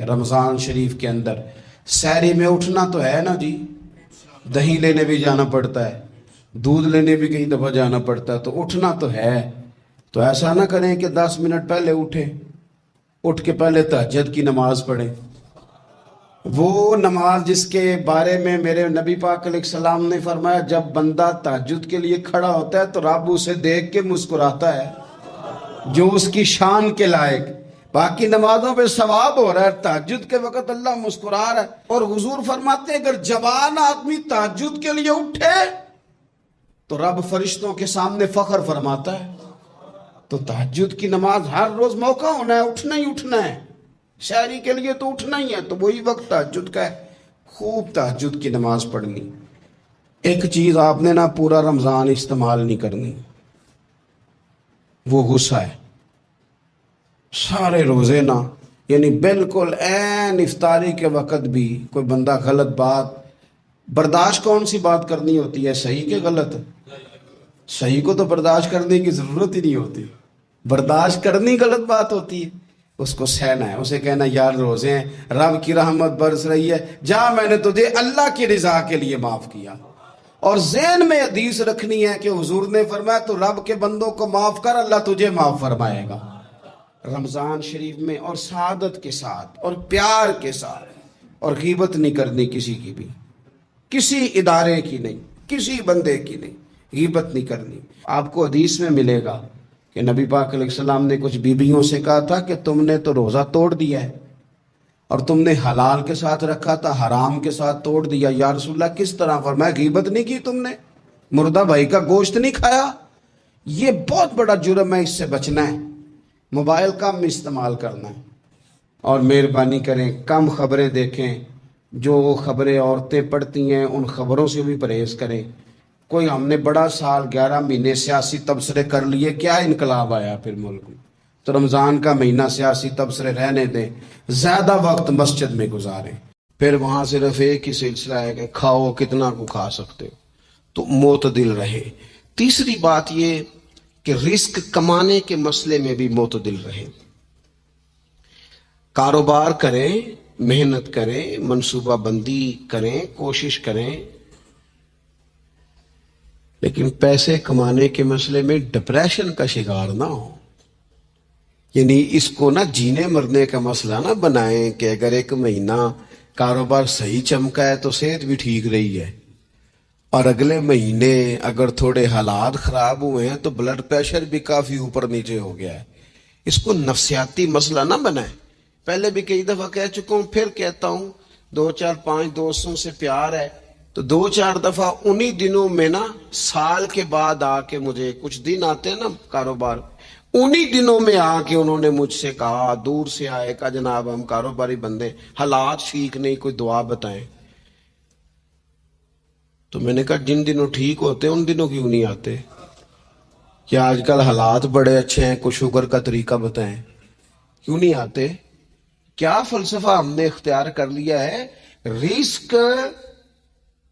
رمضان شریف کے اندر سحری میں اٹھنا تو ہے نا جی، دہی لینے بھی جانا پڑتا ہے، دودھ لینے بھی کئی دفعہ جانا پڑتا ہے، تو اٹھنا تو ہے۔ تو ایسا نہ کریں کہ 10 منٹ پہلے اٹھیں، اٹھ کے پہلے تہجد کی نماز پڑھیں، وہ نماز جس کے بارے میں میرے نبی پاک علیہ السلام نے فرمایا جب بندہ تہجد کے لیے کھڑا ہوتا ہے تو رب اسے دیکھ کے مسکراتا ہے جو اس کی شان کے لائق۔ باقی نمازوں پہ ثواب ہو رہا ہے، تہجد کے وقت اللہ مسکرا رہا ہے۔ اور حضور فرماتے ہیں اگر جوان آدمی تہجد کے لیے اٹھے تو رب فرشتوں کے سامنے فخر فرماتا ہے۔ تو تہجد کی نماز ہر روز موقع ہونا ہے، اٹھنا ہی اٹھنا ہے، شہری کے لیے تو اٹھنا ہی ہے، تو وہی وقت تہجد کا ہے، خوب تہجد کی نماز پڑھنی۔ ایک چیز آپ نے نا پورا رمضان استعمال نہیں کرنی، وہ غصہ ہے۔ سارے روزے نا، یعنی بالکل عین افطاری کے وقت بھی کوئی بندہ غلط بات، برداشت کون سی بات کرنی ہوتی ہے، صحیح کہ غلط؟ صحیح کو تو برداشت کرنے کی ضرورت ہی نہیں ہوتی، برداشت کرنی غلط بات ہوتی ہے، اس کو سہنا ہے، اسے کہنا یار روزے ہیں، رب کی رحمت برس رہی ہے، جا میں نے تجھے اللہ کی رضا کے لیے معاف کیا۔ اور ذہن میں حدیث رکھنی ہے کہ حضور نے فرمایا تو رب کے بندوں کو معاف کر، اللہ تجھے معاف فرمائے گا۔ رمضان شریف میں اور سعادت کے ساتھ اور پیار کے ساتھ، اور غیبت نہیں کرنی کسی کی بھی، کسی ادارے کی نہیں، کسی بندے کی نہیں، غیبت نہیں کرنی۔ آپ کو حدیث میں ملے گا کہ نبی پاک علیہ السلام نے کچھ بیویوں سے کہا تھا کہ تم نے تو روزہ توڑ دیا ہے اور تم نے حلال کے ساتھ رکھا تھا، حرام کے ساتھ توڑ دیا۔ یا رسول اللہ کس طرح؟ فرمایا غیبت نہیں کی تم نے، مردہ بھائی کا گوشت نہیں کھایا، یہ بہت بڑا جرم ہے، اس سے بچنا ہے۔ موبائل کم استعمال کرنا ہے، اور مہربانی کریں کم خبریں دیکھیں، جو خبریں عورتیں پڑھتی ہیں ان خبروں سے بھی پرہیز کریں۔ کوئی ہم نے بڑا سال 11 مہینے سیاسی تبصرے کر لیے، کیا انقلاب آیا پھر ملک میں؟ تو رمضان کا مہینہ سیاسی تبصرے رہنے دیں، زیادہ وقت مسجد میں گزاریں۔ پھر وہاں صرف ایک ہی سلسلہ ہے کہ کھاؤ کتنا کو کھا سکتے ہو، تو معتدل رہے۔ تیسری بات یہ کہ رزق کمانے کے مسئلے میں بھی معتدل رہیں، کاروبار کریں، محنت کریں، منصوبہ بندی کریں، کوشش کریں، لیکن پیسے کمانے کے مسئلے میں ڈپریشن کا شکار نہ ہو۔ یعنی اس کو نہ جینے مرنے کا مسئلہ نہ بنائیں کہ اگر ایک مہینہ کاروبار صحیح چمکا ہے تو صحت بھی ٹھیک رہی ہے، اور اگلے مہینے اگر تھوڑے حالات خراب ہوئے ہیں تو بلڈ پریشر بھی کافی اوپر نیچے ہو گیا ہے۔ اس کو نفسیاتی مسئلہ نہ بنائیں۔ پہلے بھی کئی دفعہ کہہ چکا ہوں، پھر کہتا ہوں، 2 4 5 دوستوں سے پیار ہے تو 2 4 دفعہ انہی دنوں میں نا، سال کے بعد آ کے مجھے کچھ دن آتے ہیں نا کاروبار، انہی دنوں میں آ کے انہوں نے مجھ سے کہا، دور سے آئے، کہا جناب ہم کاروباری بندے، حالات ٹھیک نہیں، کوئی دعا بتائیں۔ تو میں نے کہا جن دنوں ٹھیک ہوتے ہیں ان دنوں کیوں نہیں آتے؟ کیا آج کل حالات بڑے اچھے ہیں، کوئی شکر کا طریقہ بتائیں، کیوں نہیں آتے؟ کیا فلسفہ ہم نے اختیار کر لیا ہے؟ رزق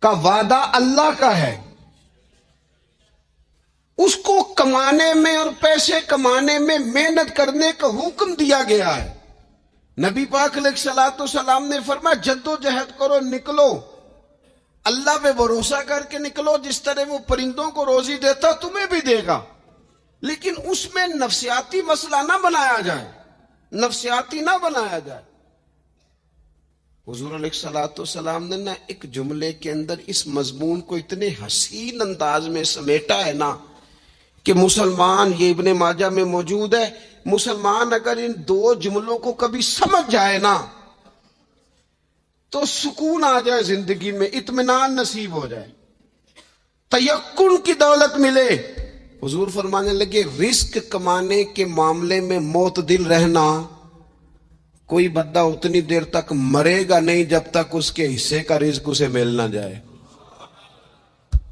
کا وعدہ اللہ کا ہے، اس کو کمانے میں اور پیسے کمانے میں محنت کرنے کا حکم دیا گیا ہے۔ نبی پاک علیہ السلام نے فرمایا جد و جہد کرو، نکلو، اللہ پہ بھروسہ کر کے نکلو، جس طرح وہ پرندوں کو روزی دیتا تمہیں بھی دے گا، لیکن اس میں نفسیاتی مسئلہ نہ بنایا جائے، نفسیاتی نہ بنایا جائے۔ حضور علیہ السلام نے نا ایک جملے کے اندر اس مضمون کو اتنے حسین انداز میں سمیٹا ہے نا کہ مسلمان، یہ ابن ماجہ میں موجود ہے، مسلمان اگر ان 2 جملوں کو کبھی سمجھ جائے نا تو سکون آ جائے زندگی میں، اطمینان نصیب ہو جائے، تیقن کی دولت ملے۔ حضور فرمانے لگے رزق کمانے کے معاملے میں معتدل رہنا، کوئی بندہ اتنی دیر تک مرے گا نہیں جب تک اس کے حصے کا رزق اسے مل نہ جائے۔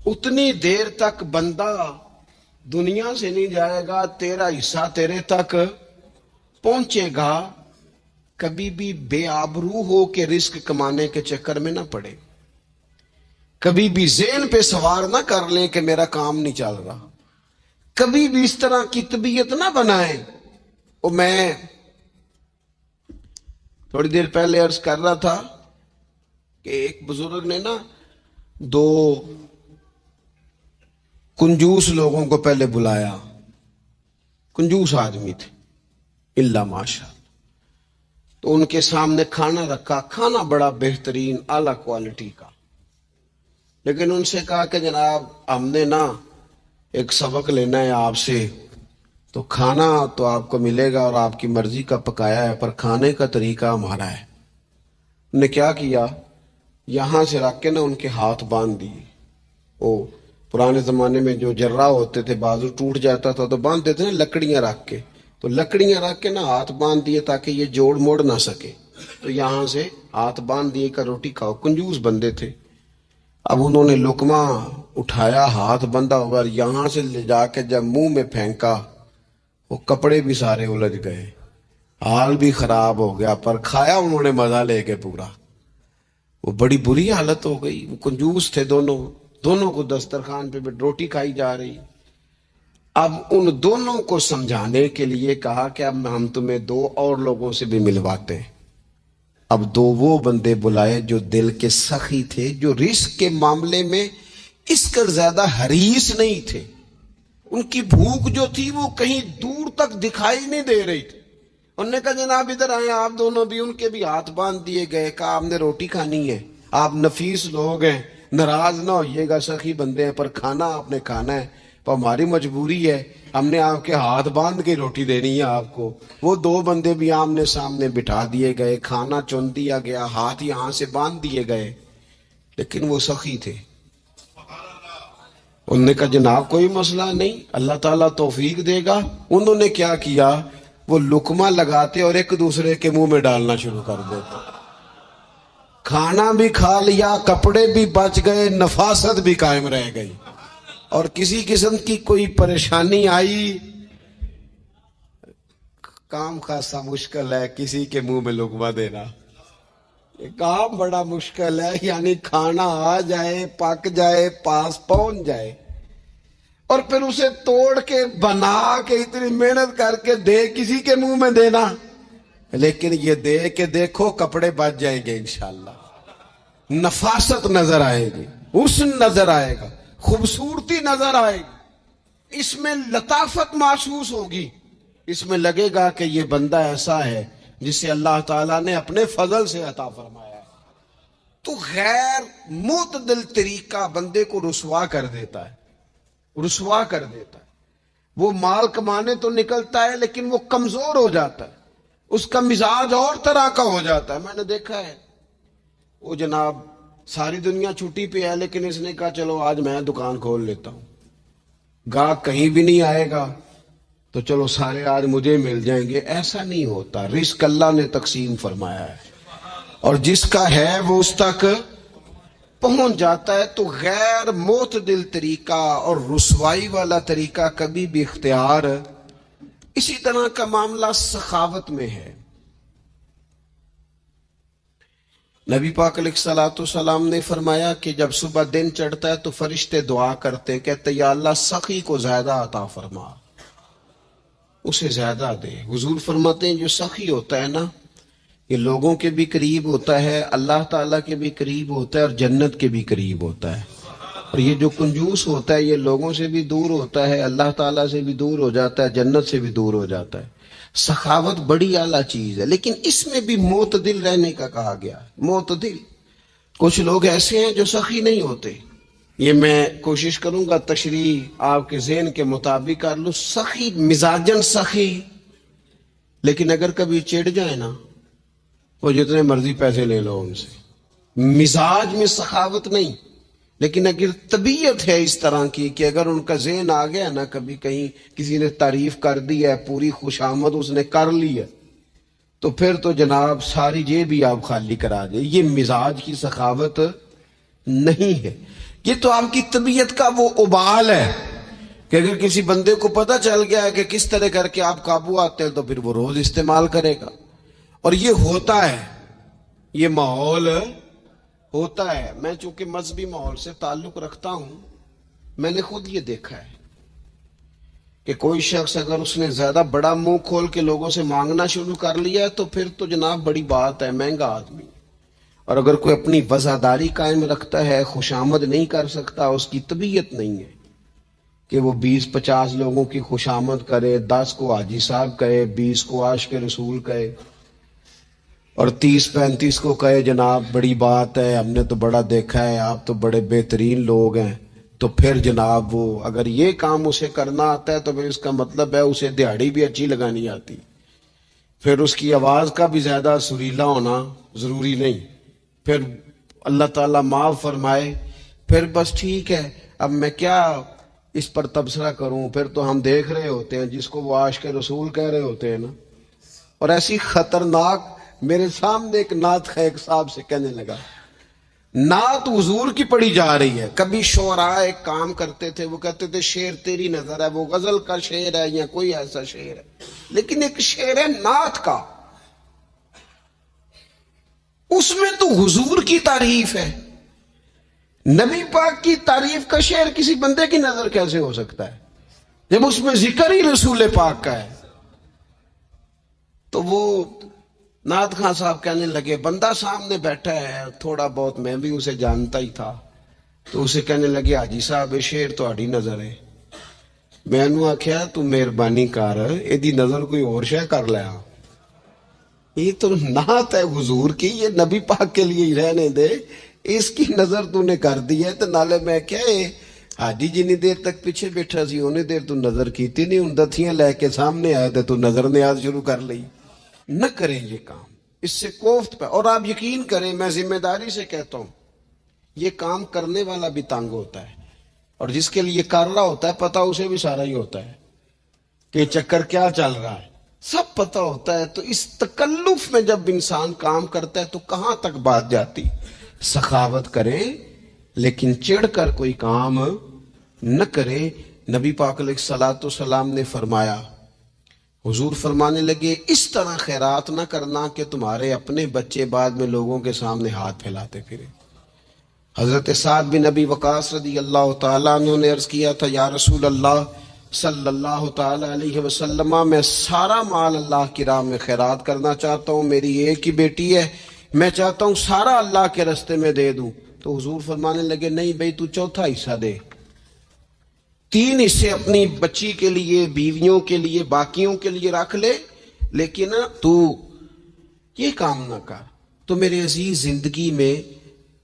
اتنی دیر تک بندہ دنیا سے نہیں جائے گا، تیرا حصہ تیرے تک پہنچے گا۔ کبھی بھی بے آبرو ہو کے رزق کمانے کے چکر میں نہ پڑے، کبھی بھی ذہن پہ سوار نہ کر لیں کہ میرا کام نہیں چل رہا، کبھی بھی اس طرح کی طبیعت نہ بنائیں۔ اور میں تھوڑی دیر پہلے عرض کر رہا تھا کہ ایک بزرگ نے نا 2 کنجوس لوگوں کو پہلے بلایا، کنجوس آدمی تھے اللہ ماشاء، تو ان کے سامنے کھانا رکھا، کھانا بڑا بہترین اعلی کوالٹی کا، لیکن ان سے کہا کہ جناب ہم نے نا ایک سبق لینا ہے آپ سے، تو کھانا تو آپ کو ملے گا اور آپ کی مرضی کا پکایا ہے، پر کھانے کا طریقہ ہمارا ہے۔ انہوں نے کیا کیا، یہاں سے رکھ کے نا ان کے ہاتھ باندھ دیے۔ وہ پرانے زمانے میں جو جرہ ہوتے تھے، بازو ٹوٹ جاتا تھا تو باندھ دیتے نا لکڑیاں رکھ کے، تو لکڑیاں رکھ کے نا ہاتھ باندھ دیے تاکہ یہ جوڑ موڑ نہ سکے، تو یہاں سے ہاتھ باندھ دیے کہ روٹی کھاؤ۔ کنجوس بندے تھے۔ اب انہوں نے لقمہ اٹھایا، ہاتھ بندھا ہوگا، یہاں سے لے جا کے جب منہ میں پھینکا، وہ کپڑے بھی سارے الجھ گئے، حال بھی خراب ہو گیا، پر کھایا انہوں نے مزہ لے کے پورا۔ وہ بڑی بری حالت ہو گئی۔ وہ کنجوس تھے دونوں کو دسترخوان پہ روٹی کھائی جا رہی۔ اب ان دونوں کو سمجھانے کے لیے کہا کہ اب ہم تمہیں 2 اور لوگوں سے بھی ملواتے ہیں۔ اب 2 وہ بندے بلائے جو دل کے سخی تھے، جو رزق کے معاملے میں اس کا زیادہ حریص نہیں تھے۔ ان کی بھوک جو تھی وہ کہیں دور تک دکھائی نہیں دے رہی تھی۔ انہوں نے کہا جناب ادھر آئے آپ دونوں بھی۔ ان کے بھی ہاتھ باندھ دیے گئے، کہا آپ نے روٹی کھانی ہے، آپ نفیس لوگ ہیں، ناراض نہ ہوئیے گا، سخی بندے ہیں، پر کھانا آپ نے کھانا ہے، پر ہماری مجبوری ہے، ہم نے آپ کے ہاتھ باندھ کے روٹی دینی ہے آپ کو۔ وہ 2 بندے بھی آمنے سامنے بٹھا دیے گئے، کھانا چن دیا گیا، ہاتھ یہاں سے باندھ دیے گئے، لیکن وہ سخی تھے۔ انہوں نے کہا جناب کوئی مسئلہ نہیں، اللہ تعالیٰ توفیق دے گا۔ انہوں نے کیا کیا، وہ لقمہ لگاتے اور ایک دوسرے کے منہ میں ڈالنا شروع کر دیتے۔ کھانا بھی کھا لیا، کپڑے بھی بچ گئے، نفاست بھی قائم رہ گئی، اور کسی قسم کی کوئی پریشانی آئی، کام خاصا مشکل ہے کسی کے منہ میں لقمہ دینا، یہ کام بڑا مشکل ہے، یعنی کھانا آ جائے، پک جائے، پاس پہنچ جائے، اور پھر اسے توڑ کے بنا کے اتنی محنت کر کے دے کسی کے منہ میں دینا۔ لیکن یہ دے کے دیکھو کپڑے بچ جائیں گے انشاءاللہ، نفاست نظر آئے گی، حسن نظر آئے گا، خوبصورتی نظر آئے گی، اس میں لطافت محسوس ہوگی، اس میں لگے گا کہ یہ بندہ ایسا ہے جسے اللہ تعالیٰ نے اپنے فضل سے عطا فرمایا ہے۔ تو غیر معتدل طریقہ بندے کو رسوا کر دیتا ہے، رسوا کر دیتا ہے۔ وہ مال کمانے تو نکلتا ہے لیکن وہ کمزور ہو جاتا ہے، اس کا مزاج اور طرح کا ہو جاتا ہے۔ میں نے دیکھا ہے، وہ جناب ساری دنیا چھٹی پہ ہے لیکن اس نے کہا چلو آج میں دکان کھول لیتا ہوں، گاہک کہیں بھی نہیں آئے گا تو چلو سارے آج مجھے مل جائیں گے۔ ایسا نہیں ہوتا، رزق اللہ نے تقسیم فرمایا ہے، اور جس کا ہے وہ اس تک پہنچ جاتا ہے۔ تو غیر معتدل طریقہ اور رسوائی والا طریقہ کبھی بھی اختیار۔ اسی طرح کا معاملہ سخاوت میں ہے۔ نبی پاک علیہ الصلوۃ والسلام نے فرمایا کہ جب صبح دن چڑھتا ہے تو فرشتے دعا کرتے ہیں، کہتے یا اللہ سخی کو زیادہ عطا فرما، اسے زیادہ دے۔ حضور فرماتے ہیں جو سخی ہوتا ہے نا، یہ لوگوں کے بھی قریب ہوتا ہے، اللہ تعالیٰ کے بھی قریب ہوتا ہے، اور جنت کے بھی قریب ہوتا ہے۔ اور یہ جو کنجوس ہوتا ہے یہ لوگوں سے بھی دور ہوتا ہے، اللہ تعالیٰ سے بھی دور ہو جاتا ہے، جنت سے بھی دور ہو جاتا ہے۔ سخاوت بڑی اعلیٰ چیز ہے، لیکن اس میں بھی معتدل رہنے کا کہا گیا ہے۔ معتدل، کچھ لوگ ایسے ہیں جو سخی نہیں ہوتے، یہ میں کوشش کروں گا تشریح آپ کے ذہن کے مطابق کر لوں۔ سخی مزاجن سخی، لیکن اگر کبھی چڑ جائے نا، وہ جتنے مرضی پیسے لے لو ان سے، مزاج میں سخاوت نہیں، لیکن اگر طبیعت ہے اس طرح کی کہ اگر ان کا ذہن آ گیا نا، کبھی کہیں کسی نے تعریف کر دی ہے، پوری خوش آمد اس نے کر لی ہے، تو پھر تو جناب ساری جیب بھی آپ خالی کرا دے۔ یہ مزاج کی سخاوت نہیں ہے، یہ تو آپ کی طبیعت کا وہ ابال ہے کہ اگر کسی بندے کو پتہ چل گیا ہے کہ کس طرح کر کے آپ قابو آتے ہیں تو پھر وہ روز استعمال کرے گا۔ اور یہ ہوتا ہے، یہ ماحول ہوتا ہے۔ میں چونکہ مذہبی ماحول سے تعلق رکھتا ہوں، میں نے خود یہ دیکھا ہے کہ کوئی شخص اگر اس نے زیادہ بڑا منہ کھول کے لوگوں سے مانگنا شروع کر لیا ہے تو پھر تو جناب بڑی بات ہے، مہنگا آدمی۔ اور اگر کوئی اپنی وزاداری قائم رکھتا ہے، خوشامد نہیں کر سکتا، اس کی طبیعت نہیں ہے کہ وہ 20-50 لوگوں کی خوشامد کرے، 10 کو حاجی صاحب کہے، 20 کو عاشق رسول کہے، اور 30-35 کو کہے جناب بڑی بات ہے، ہم نے تو بڑا دیکھا ہے، آپ تو بڑے بہترین لوگ ہیں۔ تو پھر جناب وہ اگر یہ کام اسے کرنا آتا ہے تو پھر اس کا مطلب ہے اسے دہاڑی بھی اچھی لگانی آتی، پھر اس کی آواز کا بھی زیادہ سریلا ہونا ضروری نہیں، پھر اللہ تعالیٰ معاف فرمائے، پھر بس ٹھیک ہے، اب میں کیا اس پر تبصرہ کروں، پھر تو ہم دیکھ رہے ہوتے ہیں جس کو وہ عاشق رسول کہہ رہے ہوتے ہیں نا۔ اور ایسی خطرناک، میرے سامنے ایک نعت خیق صاحب سے کہنے لگا، نعت حضور کی پڑھی جا رہی ہے۔ کبھی شعراء ایک کام کرتے تھے، وہ کہتے تھے شعر تیری نظر ہے، وہ غزل کا شعر ہے یا کوئی ایسا شعر ہے، لیکن ایک شعر ہے نعت کا، اس میں تو حضور کی تعریف ہے۔ نبی پاک کی تعریف کا شعر کسی بندے کی نظر کیسے ہو سکتا ہے جب اس میں ذکر ہی رسول پاک کا ہے؟ تو وہ نعت خان صاحب کہنے لگے، بندہ سامنے بیٹھا ہے، تھوڑا بہت میں بھی اسے جانتا ہی تھا، تو اسے کہنے لگے حاجی صاحب یہ شعر تہاڈی نظر ہے۔ میں نے آخیا تو مہربانی کر ایدی نظر کوئی اور شے کر لیا، یہ تو نعت ہے حضور کی، یہ نبی پاک کے لیے ہی رہنے دے، اس کی نظر تو نے کر دی ہے۔ تو نالے میں کیا حاجی جنی دیر تک پیچھے بیٹھا سی انہیں دیر تو نظر کیتی نہیں، ان دتھیاں لے کے سامنے آئے تو نظر نیاز شروع کر لی۔ نہ کریں یہ کام، اس سے کوفت پہ، اور آپ یقین کریں میں ذمہ داری سے کہتا ہوں یہ کام کرنے والا بھی تنگ ہوتا ہے، اور جس کے لیے کر رہا ہوتا ہے پتہ اسے بھی سارا ہی ہوتا ہے کہ چکر کیا چل رہا ہے، سب پتہ ہوتا ہے۔ تو اس تکلف میں جب انسان کام کرتا ہے تو کہاں تک بات جاتی؟ سخاوت کرے لیکن چڑھ کر کوئی کام نہ کرے۔ نبی پاک علیہ الصلوۃ والسلام نے فرمایا، حضور فرمانے لگے اس طرح خیرات نہ کرنا کہ تمہارے اپنے بچے بعد میں لوگوں کے سامنے ہاتھ پھیلاتے پھرے۔ حضرت سعد بن ابی وقاص رضی اللہ تعالیٰ عنہ نے عرض کیا تھا، یا رسول اللہ صلی اللہ تعالیٰ علیہ وسلم، میں سارا مال اللہ کی راہ میں خیرات کرنا چاہتا ہوں، میری ایک ہی بیٹی ہے، میں چاہتا ہوں سارا اللہ کے راستے میں دے دوں۔ تو حضور فرمانے لگے نہیں بھائی تو چوتھا حصہ دے، 3 حصے اپنی بچی کے لیے، بیویوں کے لیے، باقیوں کے لیے رکھ لے، لیکن تو یہ کام نہ کر۔ تو میرے عزیز زندگی میں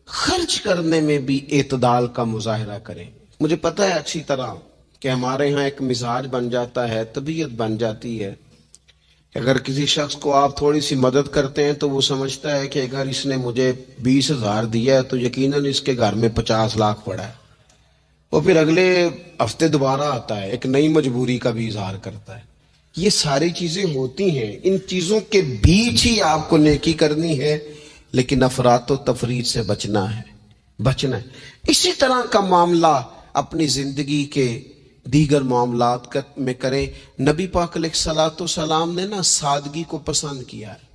خرچ کرنے میں بھی اعتدال کا مظاہرہ کریں۔ مجھے پتہ ہے اچھی طرح کہ ہمارے ہاں ایک مزاج بن جاتا ہے، طبیعت بن جاتی ہے کہ اگر کسی شخص کو آپ تھوڑی سی مدد کرتے ہیں تو وہ سمجھتا ہے کہ اگر اس نے مجھے 20,000 دیا ہے تو یقیناً اس کے گھر میں 50 لاکھ پڑا ہے، وہ پھر اگلے ہفتے دوبارہ آتا ہے، ایک نئی مجبوری کا بھی اظہار کرتا ہے۔ یہ ساری چیزیں ہوتی ہیں، ان چیزوں کے بیچ ہی آپ کو نیکی کرنی ہے، لیکن افراط و تفریط سے بچنا ہے۔ اسی طرح کا معاملہ اپنی زندگی کے دیگر معاملات میں کریں۔ نبی پاک علیہ الصلوۃ والسلام نے سادگی کو پسند کیا ہے،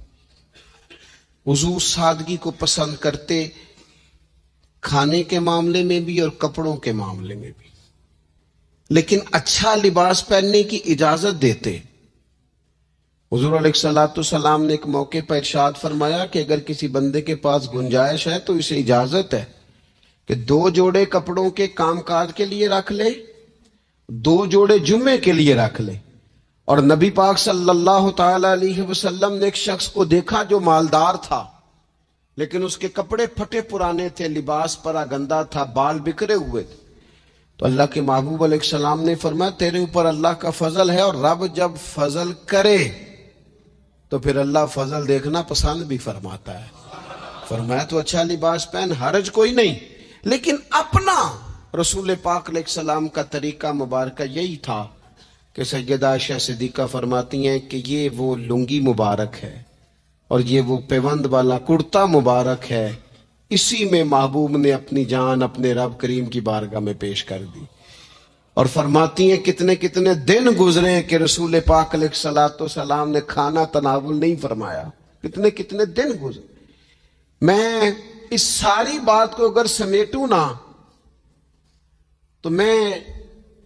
حضور سادگی کو پسند کرتے، کھانے کے معاملے میں بھی اور کپڑوں کے معاملے میں بھی، لیکن اچھا لباس پہننے کی اجازت دیتے۔ حضور علیہ الصلوۃ والسلام نے ایک موقع پر ارشاد فرمایا کہ اگر کسی بندے کے پاس گنجائش ہے تو اسے اجازت ہے کہ 2 جوڑے کپڑوں کے کام کاج کے لیے رکھ لے، 2 جوڑے جمعے کے لیے رکھ لے۔ اور نبی پاک صلی اللہ تعالی علیہ وسلم نے ایک شخص کو دیکھا جو مالدار تھا لیکن اس کے کپڑے پھٹے پرانے تھے، لباس پرا گندا تھا، بال بکھرے ہوئے تھے۔ تو اللہ کے محبوب علیہ السلام نے فرمایا تیرے اوپر اللہ کا فضل ہے، اور رب جب فضل کرے تو پھر اللہ فضل دیکھنا پسند بھی فرماتا ہے۔ فرمایا تو اچھا لباس پہن، حرج کوئی نہیں، لیکن اپنا رسول پاک علیہ السلام کا طریقہ مبارکہ یہی تھا کہ سیدہ عائشہ صدیقہ فرماتی ہیں کہ یہ وہ لنگی مبارک ہے اور یہ وہ پیوند والا کرتا مبارک ہے، اسی میں محبوب نے اپنی جان اپنے رب کریم کی بارگاہ میں پیش کر دی۔ اور فرماتی ہیں کتنے کتنے دن گزرے کہ رسول پاک علیہ الصلوۃ والسلام نے کھانا تناول نہیں فرمایا، کتنے کتنے دن گزرے۔ میں اس ساری بات کو اگر سمیٹوں نا تو میں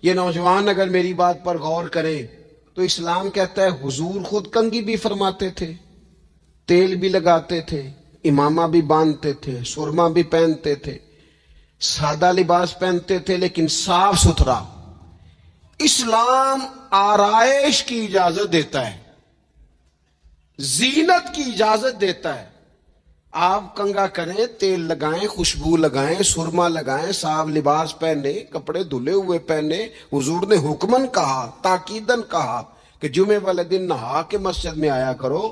یہ نوجوان اگر میری بات پر غور کریں تو اسلام کہتا ہے حضور خود کنگھی بھی فرماتے تھے، تیل بھی لگاتے تھے، امامہ بھی باندھتے تھے، سرما بھی پہنتے تھے، سادہ لباس پہنتے تھے لیکن صاف ستھرا۔ اسلام آرائش کی اجازت دیتا ہے، زینت کی اجازت دیتا ہے۔ آپ کنگھا کریں، تیل لگائیں، خوشبو لگائیں، سرما لگائیں، صاف لباس پہنے، کپڑے دھلے ہوئے پہنے۔ حضور نے حکمن کہا، تاکیدن کہا کہ جمعے والے دن نہا کے مسجد میں آیا کرو۔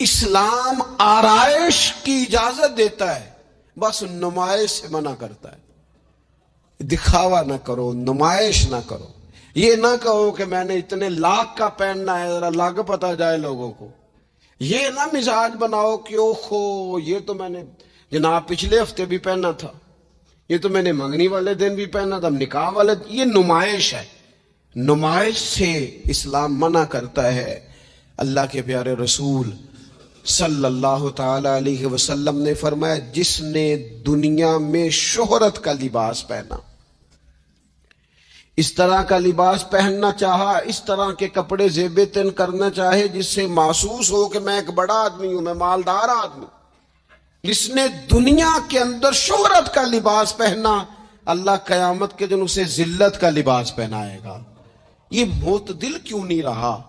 اسلام آرائش کی اجازت دیتا ہے، بس نمائش سے منع کرتا ہے۔ دکھاوا نہ کرو، نمائش نہ کرو۔ یہ نہ کہو کہ میں نے اتنے لاکھ کا پہننا ہے، ذرا لاکھ پتہ جائے لوگوں کو۔ یہ نہ مزاج بناؤ کہ اوہو یہ تو میں نے جناب پچھلے ہفتے بھی پہنا تھا، یہ تو میں نے منگنی والے دن بھی پہنا تھا، نکاح والے۔ یہ نمائش ہے، نمائش سے اسلام منع کرتا ہے۔ اللہ کے پیارے رسول صلی اللہ تعالی علیہ وسلم نے فرمایا، جس نے دنیا میں شہرت کا لباس پہنا، اس طرح کا لباس پہننا چاہا، اس طرح کے کپڑے زیب تن کرنا چاہے جس سے محسوس ہو کہ میں ایک بڑا آدمی ہوں، میں مالدار آدمی، جس نے دنیا کے اندر شہرت کا لباس پہنا، اللہ قیامت کے دن اسے ذلت کا لباس پہنائے گا۔ یہ معتدل کیوں نہیں رہا؟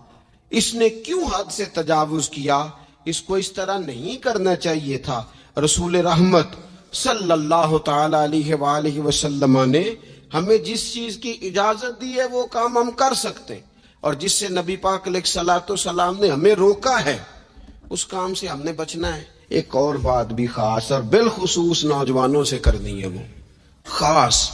اس نے کیوں حد سے تجاوز کیا؟ اس کو اس طرح نہیں کرنا چاہیے تھا۔ رسول رحمت صلی اللہ تعالی علیہ وآلہ وسلم نے ہمیں جس چیز کی اجازت دی ہے وہ کام ہم کر سکتے ہیں، اور جس سے نبی پاک علیہ الصلوۃ والسلام نے ہمیں روکا ہے اس کام سے ہم نے بچنا ہے۔ ایک اور بات بھی خاص اور بالخصوص نوجوانوں سے کرنی ہے، وہ خاص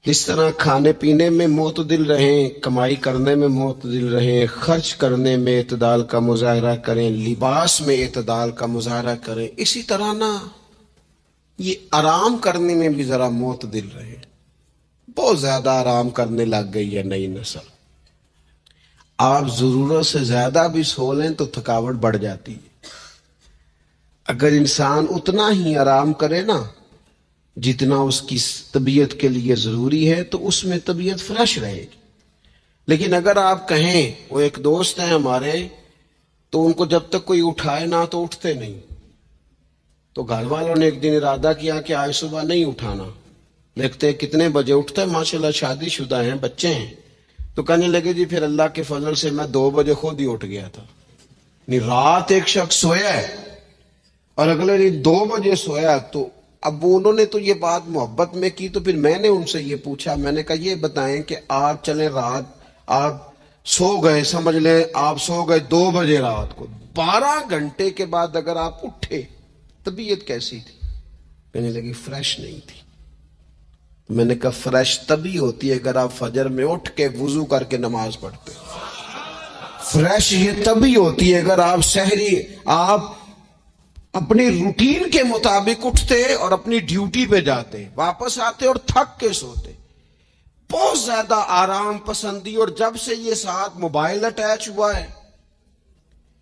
اس طرح کھانے پینے میں معتدل رہیں، کمائی کرنے میں معتدل رہیں، خرچ کرنے میں اعتدال کا مظاہرہ کریں، لباس میں اعتدال کا مظاہرہ کریں، اسی طرح نہ یہ آرام کرنے میں بھی ذرا معتدل رہے۔ بہت زیادہ آرام کرنے لگ گئی ہے نئی نسل۔ آپ ضرورت سے زیادہ بھی سو لیں تو تھکاوٹ بڑھ جاتی ہے۔ اگر انسان اتنا ہی آرام کرے نا جتنا اس کی طبیعت کے لیے ضروری ہے تو اس میں طبیعت فریش رہے گی۔ لیکن اگر آپ کہیں، وہ ایک دوست ہیں ہمارے، تو ان کو جب تک کوئی اٹھائے نہ تو اٹھتے نہیں، تو گھر والوں نے ایک دن ارادہ کیا کہ آج صبح نہیں اٹھانا۔ دیکھتے کتنے بجے اٹھتا ہے، ماشاءاللہ شادی شدہ ہیں، بچے ہیں، تو کہنے لگے جی پھر اللہ کے فضل سے میں 2 بجے خود ہی اٹھ گیا تھا۔ رات ایک شخص سویا ہے اور اگلے دن 2 بجے سویا، تو اب انہوں نے تو یہ بات محبت میں کی، تو پھر میں نے ان سے یہ پوچھا، میں نے کہا یہ بتائیں کہ آپ چلیں رات آپ سو گئے، سمجھ لیں آپ سو گئے 2 بجے رات کو، 12 گھنٹے کے بعد اگر آپ اٹھے طبیعت کیسی تھی؟ کہنے لگی فریش نہیں تھی۔ میں نے کہا فریش تبھی ہوتی ہے اگر آپ فجر میں اٹھ کے وضو کر کے نماز پڑھتے، فریش یہ تبھی ہوتی ہے اگر آپ سحری آپ اپنی روٹین کے مطابق اٹھتے اور اپنی ڈیوٹی پہ جاتے، واپس آتے اور تھک کے سوتے۔ بہت زیادہ آرام پسندی، اور جب سے یہ ساتھ موبائل اٹیچ ہوا ہے،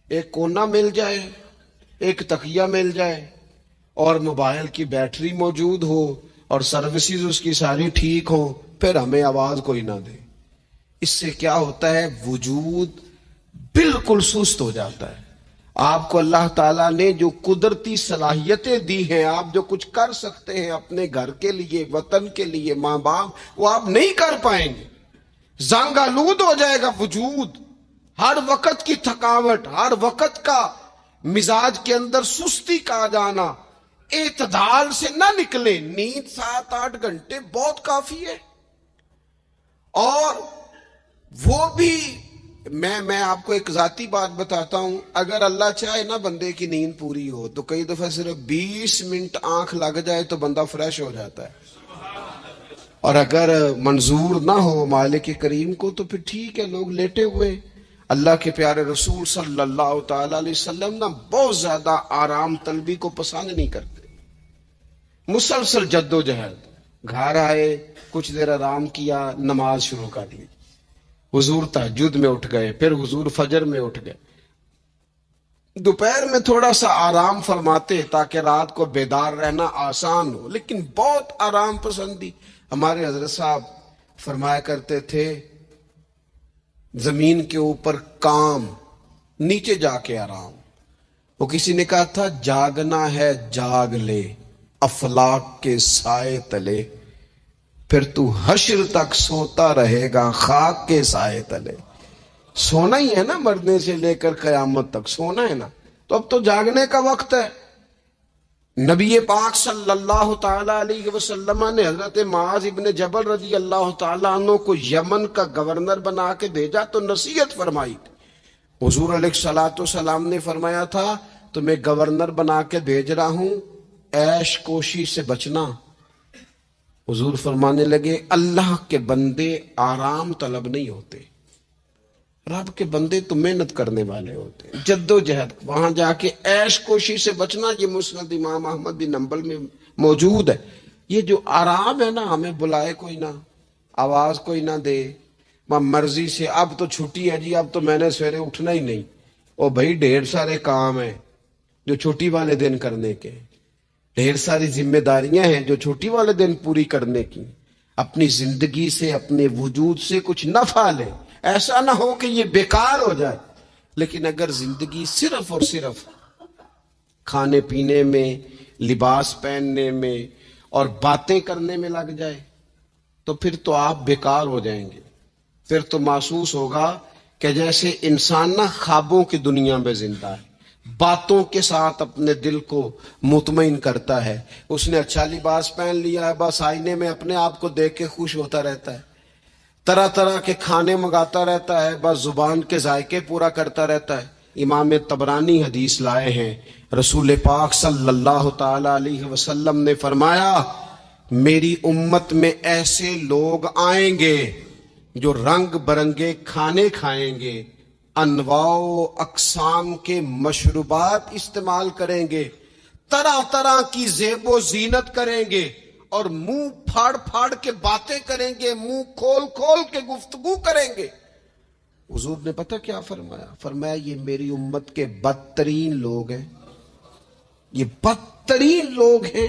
ایک کونا مل جائے، ایک تکیہ مل جائے اور موبائل کی بیٹری موجود ہو اور سروسز اس کی ساری ٹھیک ہو، پھر ہمیں آواز کوئی نہ دے، اس سے کیا ہوتا ہے؟ وجود بالکل سست ہو جاتا ہے۔ آپ کو اللہ تعالیٰ نے جو قدرتی صلاحیتیں دی ہیں، آپ جو کچھ کر سکتے ہیں اپنے گھر کے لیے، وطن کے لیے، ماں باپ، وہ آپ نہیں کر پائیں گے۔ زنگ آلود ہو جائے گا وجود، ہر وقت کی تھکاوٹ، ہر وقت کا مزاج کے اندر سستی کا جانا، اعتدال سے نہ نکلے۔ نیند 7-8 گھنٹے بہت کافی ہے، اور وہ بھی میں آپ کو ایک ذاتی بات بتاتا ہوں، اگر اللہ چاہے نا بندے کی نیند پوری ہو تو کئی دفعہ صرف 20 منٹ آنکھ لگ جائے تو بندہ فریش ہو جاتا ہے، اور اگر منظور نہ ہو مالک کریم کو تو پھر ٹھیک ہے، لوگ لیٹے ہوئے۔ اللہ کے پیارے رسول صلی اللہ تعالی علیہ وسلم نا بہت زیادہ آرام طلبی کو پسند نہیں کرتے، مسلسل جد و جہد۔ گھر آئے، کچھ دیر آرام کیا، نماز شروع کر لی، حضور تہجد میں اٹھ گئے، پھر حضور فجر میں اٹھ گئے، دوپہر میں تھوڑا سا آرام فرماتے تاکہ رات کو بیدار رہنا آسان ہو، لیکن بہت آرام پسندی۔ ہمارے حضرت صاحب فرمایا کرتے تھے زمین کے اوپر کام، نیچے جا کے آرام. وہ کسی نے کہا تھا جاگنا ہے جاگ لے افلاک کے سائے تلے، پھر تو حشر تک سوتا رہے گا خاک کے سائے تلے. سونا ہی ہے نا، مرنے سے لے کر قیامت تک سونا ہے نا، تو اب تو جاگنے کا وقت ہے. نبی پاک صلی اللہ تعالی علیہ وسلم نے حضرت معاذ ابن جبل رضی اللہ تعالیٰ عنہ کو یمن کا گورنر بنا کے بھیجا تو نصیحت فرمائی. حضور علیہ الصلوۃ والسلام نے فرمایا تھا تمہیں گورنر بنا کے بھیج رہا ہوں، عیش کوشی سے بچنا. حضور فرمانے لگے اللہ کے بندے آرام طلب نہیں ہوتے، رب کے بندے تو محنت کرنے والے ہوتے ہیں، جد و جہد. وہاں جا کے عیش کوشی سے بچنا، یہ مسند امام احمد بن حنبل میں موجود ہے. یہ جو آرام ہے نا، ہمیں بلائے کوئی نہ، آواز کوئی نہ دے، مرضی سے اب تو چھٹی ہے جی، اب تو میں نے سویرے اٹھنا ہی نہیں. او بھائی ڈھیر سارے کام ہیں جو چھٹی والے دن کرنے کے، ڈھیر ساری ذمہ داریاں ہیں جو چھٹی والے دن پوری کرنے کی. اپنی زندگی سے، اپنے وجود سے کچھ نفع لے، ایسا نہ ہو کہ یہ بیکار ہو جائے. لیکن اگر زندگی صرف اور صرف کھانے پینے میں، لباس پہننے میں اور باتیں کرنے میں لگ جائے تو پھر تو آپ بیکار ہو جائیں گے. پھر تو محسوس ہوگا کہ جیسے انسان نہ خوابوں کی دنیا میں زندہ ہے، باتوں کے ساتھ اپنے دل کو مطمئن کرتا ہے. اس نے اچھا لباس پہن لیا ہے، بس آئینے میں اپنے آپ کو دیکھ کے خوش ہوتا رہتا ہے. طرح طرح کے کھانے منگاتا رہتا ہے، بس زبان کے ذائقے پورا کرتا رہتا ہے. امام طبرانی حدیث لائے ہیں، رسول پاک صلی اللہ تعالی علیہ وسلم نے فرمایا میری امت میں ایسے لوگ آئیں گے جو رنگ برنگے کھانے کھائیں گے، انواع و اقسام کے مشروبات استعمال کریں گے، طرح طرح کی زیب و زینت کریں گے اور منہ پھاڑ پھاڑ کے باتیں کریں گے، منہ کھول کھول کے گفتگو کریں گے. حضور نے پتہ کیا فرمایا؟ فرمایا یہ میری امت کے بدترین لوگ ہیں. یہ بدترین لوگ ہیں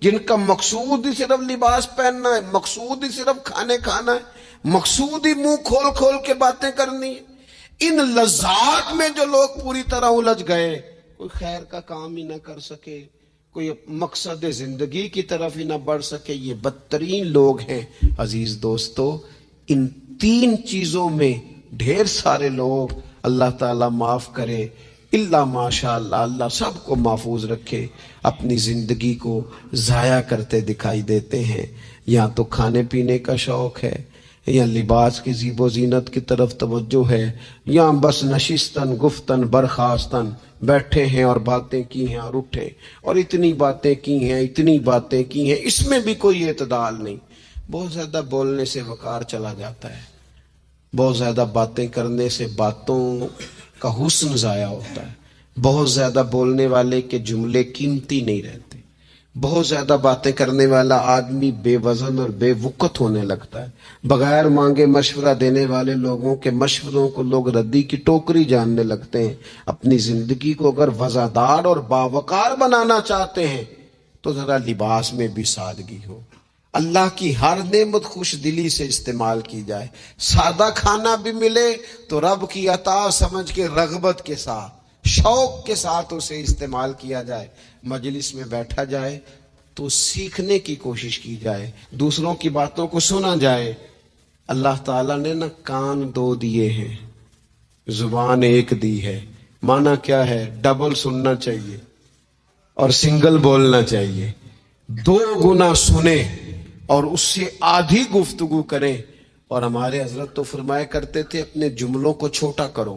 جن کا مقصود ہی صرف لباس پہننا ہے، مقصود ہی صرف کھانے کھانا ہے، مقصود ہی منہ کھول کھول کے باتیں کرنی ہے. ان لذات میں جو لوگ پوری طرح الجھ گئے، کوئی خیر کا کام ہی نہ کر سکے، کوئی مقصد زندگی کی طرف ہی نہ بڑھ سکے، یہ بدترین لوگ ہیں. عزیز دوستو، ان تین چیزوں میں ڈھیر سارے لوگ، اللہ تعالیٰ معاف کرے اللہ ماشاء اللہ، اللہ سب کو محفوظ رکھے، اپنی زندگی کو ضائع کرتے دکھائی دیتے ہیں. یا تو کھانے پینے کا شوق ہے، یا لباس کی زیب و زینت کی طرف توجہ ہے، یا بس نشستن گفتن برخاستن بیٹھے ہیں اور باتیں کی ہیں اور اٹھے اور اتنی باتیں کی ہیں، اتنی باتیں کی ہیں، اس میں بھی کوئی اعتدال نہیں. بہت زیادہ بولنے سے وقار چلا جاتا ہے، بہت زیادہ باتیں کرنے سے باتوں کا حسن ضائع ہوتا ہے. بہت زیادہ بولنے والے کے جملے قیمتی نہیں رہتے. بہت زیادہ باتیں کرنے والا آدمی بے وزن اور بے وقت ہونے لگتا ہے. بغیر مانگے مشورہ دینے والے لوگوں کے مشوروں کو لوگ ردی کی ٹوکری جاننے لگتے ہیں. اپنی زندگی کو اگر وزادار اور باوقار بنانا چاہتے ہیں تو ذرا لباس میں بھی سادگی ہو. اللہ کی ہر نعمت خوش دلی سے استعمال کی جائے. سادہ کھانا بھی ملے تو رب کی عطا سمجھ کے رغبت کے ساتھ، شوق کے ساتھ اسے استعمال کیا جائے. مجلس میں بیٹھا جائے تو سیکھنے کی کوشش کی جائے، دوسروں کی باتوں کو سنا جائے. اللہ تعالیٰ نے نا کان دو دیے ہیں، زبان ایک دی ہے. معنی کیا ہے؟ ڈبل سننا چاہیے اور سنگل بولنا چاہیے. 2 گنا سنیں اور اس سے آدھی گفتگو کریں. اور ہمارے حضرت تو فرمایا کرتے تھے اپنے جملوں کو چھوٹا کرو.